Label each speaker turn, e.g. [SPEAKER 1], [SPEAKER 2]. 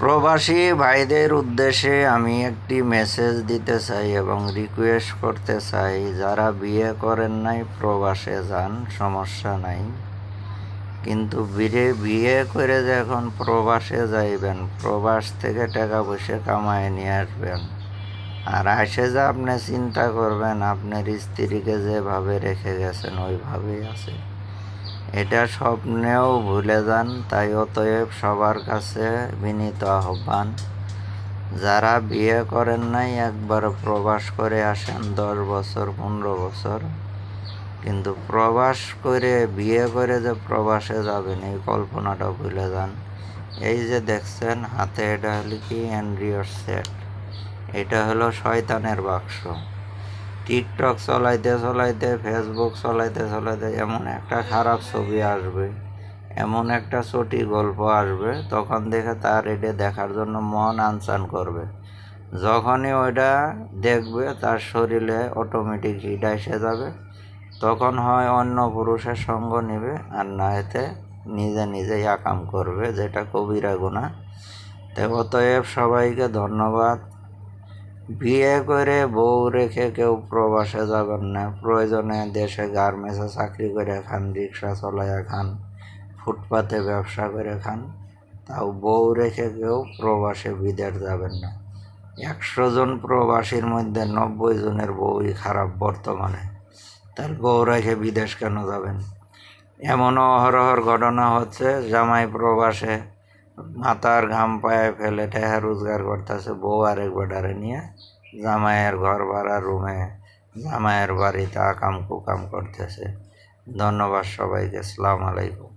[SPEAKER 1] প্রবাসী ভাইদের উদ্দেশ্যে আমি একটি মেসেজ দিতে চাই এবং রিকোয়েস্ট করতে চাই, যারা বিয়ে করেন নাই প্রবাসে যান, সমস্যা নাই। কিন্তু বিয়ে করে যখন প্রবাসে যাইবেন, প্রবাস থেকে টাকা পয়সা কামায় নিয়ে আসবেন, আর এসে যে আপনি চিন্তা করবেন আপনার স্ত্রীকে যেভাবে রেখে গেছেন ওইভাবেই আছে, এটা স্বপ্নেও ভুলে যান। তাই অতএব সবার কাছে বিনীত আহ্বান, যারা বিয়ে করেন নাই একবার প্রবাস করে আসেন, 10 বছর 15 বছর, কিন্তু প্রবাস করে বিয়ে করে যে প্রবাসে যাবেন এই কল্পনাটা ভুলে যান। এই যে দেখছেন হাতে, এটা হলো কি অ্যান্ড্রয়েড সেট, এটা হলো শয়তানের বাক্স। টিকটক চলাইতে চলাইতে, ফেসবুক চলাইতে চলাইতে এমন একটা খারাপ ছবি আসবে, এমন একটা চটি গল্প আসবে, তখন দেখে তার এটা দেখার জন্য মন আনচান করবে। যখনই ওইটা দেখবে তার শরীরে অটোমেটিক হিট এসে যাবে, তখন হয় অন্য পুরুষের সঙ্গ নেবে, আর না এতে নিজে নিজেই আকাম করবে, যেটা কবিরা গুনাহ। তাই অতএব সবাইকে ধন্যবাদ। বিয়ে করে বউ রেখে কেউ প্রবাসে যাবেন না। প্রয়োজনে দেশে গার্মেন্টসে চাকরি করে খান, রিক্সা চলাইয়া খান, ফুটপাতে ব্যবসা করে খান, তাও বউ রেখে কেউ প্রবাসে বিদেশ যাবেন না। 100 জন প্রবাসীর মধ্যে 90 জনের বউই খারাপ বর্তমানে, তার বউ রেখে বিদেশ কেন যাবেন? এমনও অহরহর ঘটনা হচ্ছে, জামাই প্রবাসে মাথার ঘাম পায়ে ফেলে টাকা রোজগার করতেছে, বউ আরেক বেটারে নিয়ে জামাইয়ের ঘর ভাড়া রুমে জামাইয়ের বাড়িতে আকাম কুকাম করতেছে। ধন্যবাদ সবাইকে। আসসালামু আলাইকুম।